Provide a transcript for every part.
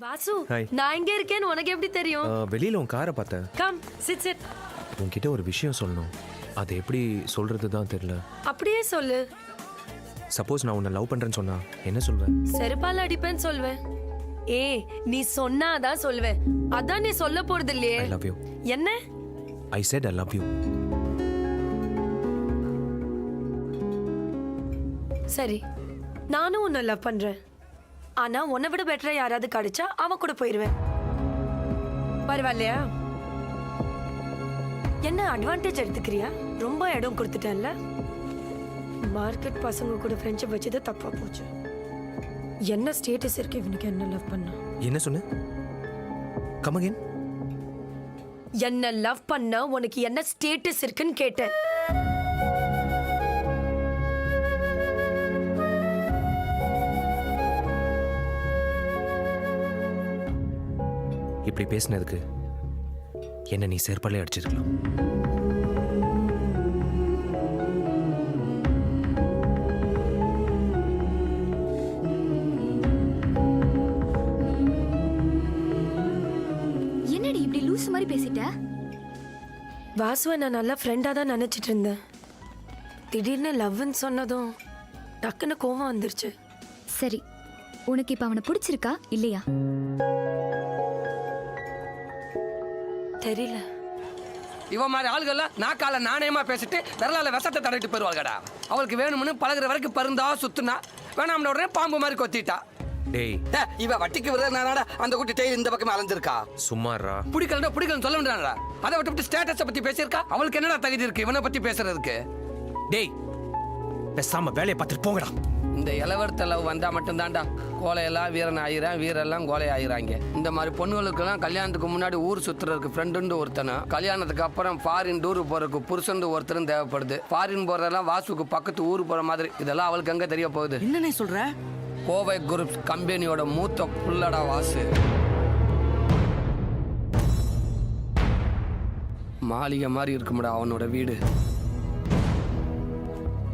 Vasu, Hi. நான் எங்க இருக்கேன்னு உனக்கு எப்படி தெரியும்? வெளியில உன் காரை பார்த்தேன். Come, sit sit. உன்கிட்ட ஒரு விஷயம் சொல்லணும். அது எப்படி சொல்றது தான் தெரியல. அப்படியே சொல்லு. சப்போஸ் நான் உன்னை லவ் பண்றேன்னு சொன்னா என்ன சொல்வேன்? செருப்பால அடிப்பேன்னு சொல்வேன். ஏய், நீ சொன்னாதான் சொல்வேன். அதான் நீ சொல்ல போறது இல்லையே. I love you. என்ன? I said I love you. சரி, நானும் உன்னை லவ் பண்றேன். ஆனா உன்னை விட பெட்டரா யாராவது கிடைச்சா அவன் கூட போயிருவேன். பரவாயில்லையா? என்ன அட்வான்டேஜ் எடுத்துக்கிறியா? ரொம்ப இடம் கொடுத்துட்டேன்ல. மார்க்கெட் பசங்க கூட ஃப்ரெண்ட்ஷிப் வச்சது தப்பா போச்சு. என்ன ஸ்டேட்டஸ் இருக்கு இவனுக்கு என்ன லவ் பண்ணா? என்ன சொன்ன? Come again. என்ன லவ் பண்ண உனக்கு என்ன ஸ்டேட்டஸ் இருக்குன்னு கேட்டேன். இப்படி பேசினதுக்கு என்ன நீ செருப்பாலே அடிச்சிருக்கலாம். என்னடி இப்படி லூஸ் மாதிரி பேசிட்ட? வாசுவை நான் நல்ல ஃப்ரெண்டா தான் நினைச்சிட்டு இருந்தேன். திடீர்னு லவ்னு சொன்னதும் டக்குன்னு கோவம் வந்துருச்சு. சரி, உனக்கு இப்ப அவனை பிடிச்சிருக்கா இல்லையா? தெரியல. இவன் மாதிரி ஆளுகள்லாம் நாக்கால நாணயமா பேசிட்டு விரலால விஷத்தை தடவிட்டு போயிருவாங்கடா. அவளுக்கு வேணும்னு பழகுற வரைக்கும் பருந்தா சுத்துனா வேணாம்ன உடனே பாம்பு மாதிரி கொத்திட்டா. டேய், இவ வட்டிக்கு விடுறதுனால அந்த குட்டி டெய்லி இந்த பக்கமே அலைஞ்சிருக்கா. சும்மாறா. பிடிக்கலன்னு சொல்ல முடியாதா? அதை விட்டு ஸ்டேட்டஸை பத்தி பேசியிருக்கா. அவளுக்கு என்னடா தகுதி இருக்கு இவனை பத்தி பேசுறதுக்கு? டேய், பேசாம வேலையை பார்த்துட்டு போங்கடா. இந்த இளவரத்த லவ் வந்தா மட்டும்தான்டா கோலையெல்லாம் வீரன் ஆயிரான், வீரெல்லாம் கோலை ஆயிராங்க. இந்த மாதிரி பொண்ணுகளுக்கெல்லாம் கல்யாணத்துக்கு முன்னாடி ஊர் சுத்துறதுக்கு ஃப்ரெண்டு ஒருத்தனும், கல்யாணத்துக்கு அப்புறம் ஃபாரின் டூர் போறதுக்கு புருஷன் ஒருத்தரும் தேவைப்படுது. ஃபாரின் போறதெல்லாம் வாசுக்கு பக்கத்து ஊர் போற மாதிரி. இதெல்லாம் அவளுக்கு எங்க தெரிய போகுது? என்னன்னு சொல்ற? கோவை குரூப் கம்பெனியோட மூத்த புள்ளடா வாசு. மாளிகை மாதிரி இருக்கும்டா அவனோட வீடு.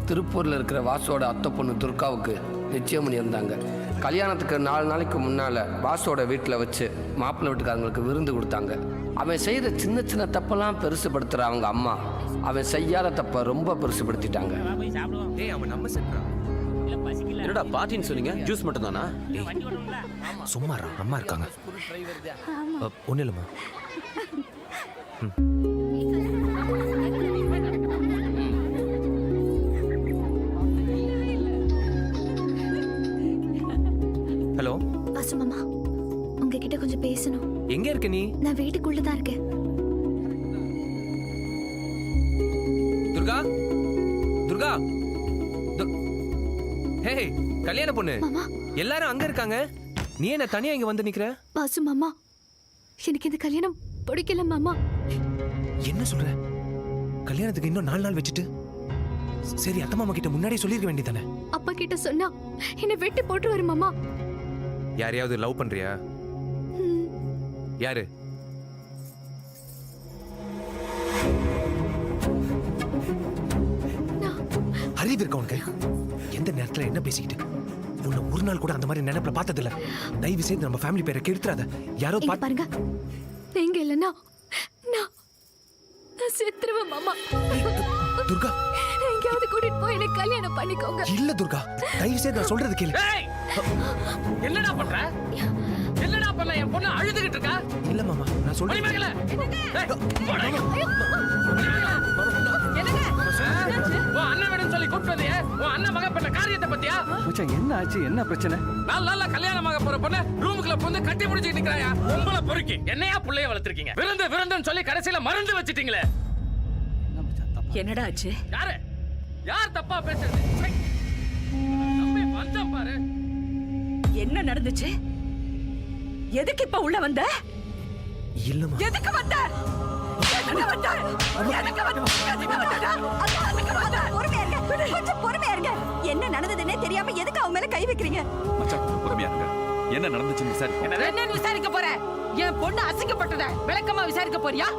திருப்பூர்ல இருக்கிற வாசோட அத்தை பொண்ணு துர்காவுக்கு நிச்சயம் பண்ணியிருந்தாங்க. கல்யாணத்துக்கு 4 நாளைக்கு முன்னால வாசோட வீட்டில் வச்சு மாப்பிள்ளை வீட்டுக்காரங்களுக்கு விருந்து கொடுத்தாங்க. அவன் செய்த சின்ன சின்ன தப்பெல்லாம் பெருசுபடுத்துற அவங்க அம்மா அவன் செய்யாத தப்ப ரொம்ப பெருசுபடுத்திட்டாங்க. டேய், அவன் நம்ம செட்ரா. என்னடா பார்ட்டின்னு சொன்னீங்க? ஜூஸ் மட்டும் தானா? சும்மாறா, அம்மா இருக்காங்க. ஒன்றும் இல்லைம்மா. ஹலோ வாசு மாமா, உங்ககிட்ட கொஞ்சம் பேசணும். எங்க இருக்க நீ? நான் வீட்டுக்குள்ளதான் இருக்கேன். துர்கா, துர்கா. ஹே, கல்யாண பொண்ணு. மாமா, எல்லாரும் அங்க இருக்காங்க. நீ என்ன தனியா இங்க வந்து நிக்கிற? வாசு மாமா, எனக்கு இந்த கல்யாணம் பிடிக்கல மாமா. என்ன சொல்ற? கல்யாணத்துக்கு இன்னும் 4 நாள் வச்சுட்டு சரி, அத்தை மாமா கிட்ட முன்னாடியே சொல்லிருக்க வேண்டியதானே? அப்பா கிட்ட சொன்னா என்ன வெட்டி போட்டுருவாரு மாமா. யாரையாவது லவ் பண்றியா? யாரு? அறிவு இருக்க உனக்கு? எந்த நேரத்துல என்ன பேசிக்கிட்டு? உன்னை ஒரு நாள் கூட அந்த மாதிரி நினைப்புல பார்த்ததில்ல. தயவு செய்து நம்ம ஃபேமிலி பேரை கெடுத்துறாத. யாரோ பாருங்க, நீங்க இல்லைன்னா நான் செத்துருவேன் மாமா. துர்கா, எங்கேயாவது கூட்டிட்டு போய் எனக்கு கல்யாணம் பண்ணிக்கோங்க. இல்ல துர்கா, தயவு செய்து நான் சொல்றது கேளு. என்னடா பண்ற? என்னடா பண்ணல? என் பொண்ணு அழுதுகிட்டு இருக்கா. இல்ல மாமா, நான் சொல்றேன். அண்ணன் வேணும்னு சொல்லி கூப்பிட்டது உன் அண்ணன் மக பண்ண காரியத்தை பத்தியா? என்ன ஆச்சு? என்ன பிரச்சனை? நல்ல கல்யாணமாக போற பொண்ணு ரூமுக்குள்ள வந்து கட்டி முடிச்சிட்டு நிக்கிறாயா? உங்களை பொறுக்கி என்னையா புள்ளைய வளர்த்திருக்கீங்க? விருந்துன்னு சொல்லி கடைசியில மருந்து வச்சிட்டீங்களே. என்னடா ஆச்சு? யார் தப்பா பேசுறது? வந்தம் பாரு. என்ன நடந்துச்சு? எதுக்கு இப்ப உள்ள வந்த? இல்லம்மா. எதுக்கு வந்த? எதுக்கு வந்த? எதுக்கு வந்த? எதுக்கு வந்தடா? எதுக்கு வந்த? பொறுமையா இருங்க, கொஞ்சம் பொறுமையா இருங்க. என்ன நடந்ததுன்னே தெரியாம எதுக்கு அவன் மேல கை வைக்கிறீங்க? மச்சான், பொறுமையா இருங்க. என்ன நடந்துச்சுன்னு விசாரிக்க. என்னன்னு விசாரிக்க போற? என் பொண்ணு அசிங்கப்பட்டத விளக்கமா விசாரிக்க போறியா?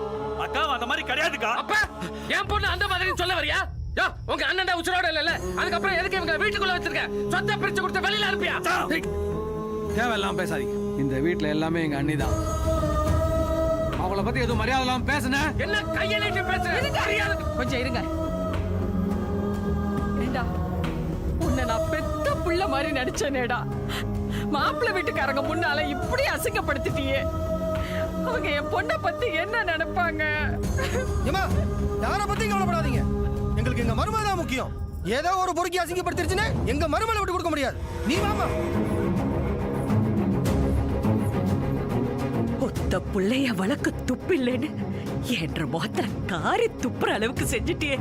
அக்கா, அந்த மாதிரி கிடையாதுக்கா. அப்ப என் பொண்ணு அந்த மாதிரி சொல்ல வரியா? யோ, உங்க அண்ணன் தான் உச்சரோட இல்ல. அதுக்கப்புறம் எதுக்கு இவங்க வீட்டுக்குள்ள வச்சிருக்க? சொத்தை பிரிச்சு கொடுத்த வெளியில அனுப்பியா? தேவையெல்லாம் பேசாதீங்க. இந்த வீட்ல எல்லாமே எங்க அண்ணி தான். அவங்கள பத்தி எதுவும் மரியாதை இல்லாம பேசுனேன். என்ன கையிலிட்டு பேசுறேன்? கொஞ்சம் இருங்க. ஏண்டா, உன்னை நான் பெத்த புள்ள மாதிரி நடிச்சேனேடா. மாப்பிள்ளை வீட்டுக்காரங்க முன்னால இப்படி அசிங்கப்படுத்திட்டியே. அவங்க என் பொண்ணை பத்தி என்ன நினைப்பாங்க? ஏமா யார பத்தி கவலைப்படாதீங்க, எங்களுக்கு எங்க மருமக தான் முக்கியம். ஏதோ ஒரு பொறுக்கி அசிங்கப்படுத்திருச்சுன்னு எங்க மருமகளை விட்டு கொடுக்க முடியாது. நீ வாமா. ஒத்த புள்ளைய வழக்கு துப்பில்லைன்னு என்ற முகத்துல காரி துப்புற அளவுக்கு செஞ்சுட்டியே.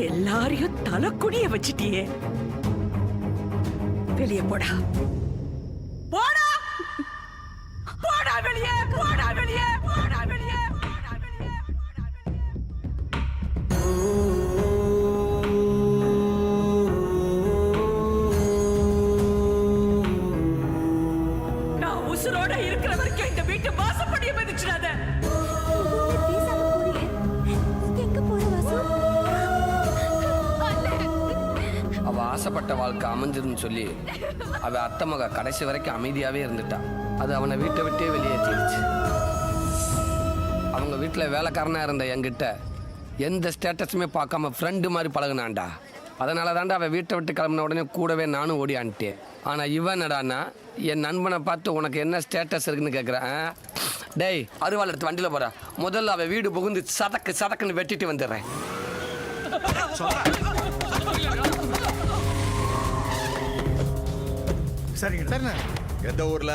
எல்லாரையும் தலைக்குனிய வச்சிட்டியே. வெளியே போடா, போடா, போடா வெளியே, போடா வெளியே, போடா வெளியே, போடா வெளியே, போடா வெளியே. நான் உசுரோட இருக்கிற வரைக்கும் இந்த வீட்டு வாசப்படியை மிதிச்சிடாத. அவ ஆசைப்பட்ட வாழ்க்கை அமைஞ்சிருன்னு சொல்லி அவ அத்தை மக கடைசி வரைக்கும் அமைதியாவே இருந்துட்டா. அது அவனை வீட்டை விட்டே வெளியேற்றிடுச்சு. அவங்க வீட்டில் வேலைக்காரனா இருந்த என்கிட்ட எந்த ஸ்டேட்டஸுமே பார்க்காம ஃப்ரெண்டு மாதிரி பழகுனான்டா. அதனால தாண்டா அவள் வீட்டை விட்டு கிளம்பின உடனே கூடவே நானும் ஓடியான்ட்டேன். ஆனால் இவன் என்னடான்னா என் நண்பனை பார்த்து உனக்கு என்ன ஸ்டேட்டஸ் இருக்குன்னு கேட்குறேன். டேய், அருவாள் எடுத்து வண்டியில் போகிறா. முதல்ல அவள் வீடு புகுந்து சதக்குன்னு வெட்டிட்டு வந்துடுறேன். சரிங்க சரிண்ணே. எந்த ஊர்ல?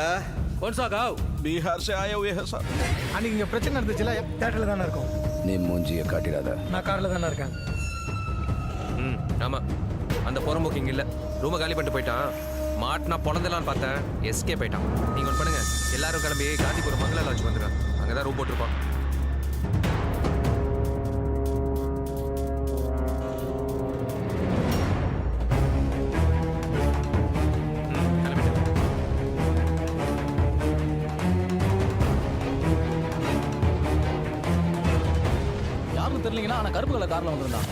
कौन सा गाँव? बिहार से आए हुए हैं सर. அன்னைக்கு இங்க பிரச்சனை நடந்துச்சுல, தேட்டர்ல தானே இருக்கோம். நீ மூஞ்சியை காட்டிடாத. நான் கார்ல தானே இருக்கேன். ஆமா, அந்த புறம்போக்கு இங்க இல்ல. ரூமை காலி பண்ணிட்டு போயிட்டான். மாட்டினா பொழந்தலான்னு பார்த்தேன், எஸ்கே போயிட்டான். நீங்க ஒன்று பண்ணுங்க, எல்லாரும் கிளம்பி காந்திபுரம் மங்கள லாட்ஜ் வந்துருங்க. அங்கதான் ரூம் போட்டிருப்பான். யாருன்னு தெரியலீங்கன்னா ஆனா கருப்பு கலர் கார்ல வந்திருந்தான்.